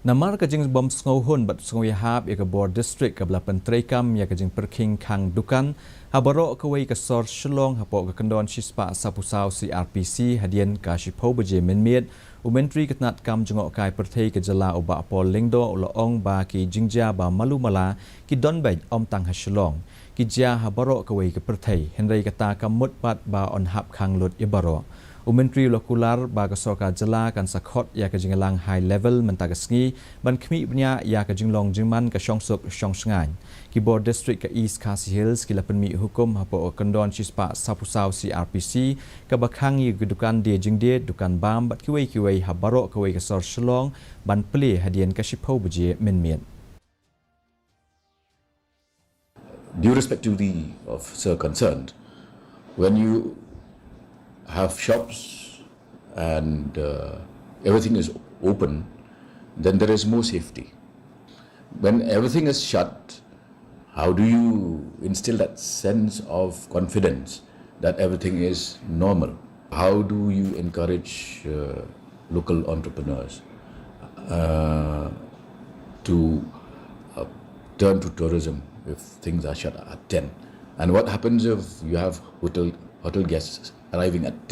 Namar ka jing bom sngohun bat sngoyahab ya ka bor district ka bla Pyntreikam ya ka Jingpyrkhing khang dukan habaro ka wei ka sor shlong hapo ka kandon shispa sapusau CRPC hadian ka shipo beje Miet umentri katnat kam jungok kai perthei ka jala oba pol lingdo ong ba ki jingja ba malu mala ki don bai om tang ha shlong ki ja habaro ka wei ka perthei henrei kata kam mut pat ba on hap khang lut ya baro Umentri lokular baga Sorkar jala kan sakhot ya ka Jingïalang high level mentagasngi ban khmi bnya ya ka jinglong jingman ka shongsuk shongsngan ki bor district ka East KHASI Hills ki lapenmi hukum hapo kandon chispa sapusau CRPC ka bakhangi gedukan dia jingde dukan bam bat kiwei habaro ka wei ka sor shlong ban ple hadian ka shipo beje Miet. Due respect to the of sir concerned, when you have shops and everything is open, then there is more safety. When everything is shut, how do you instill that sense of confidence that everything is normal? How do you encourage local entrepreneurs to turn to tourism if things are shut at 10? And what happens if you have hotel guests arriving at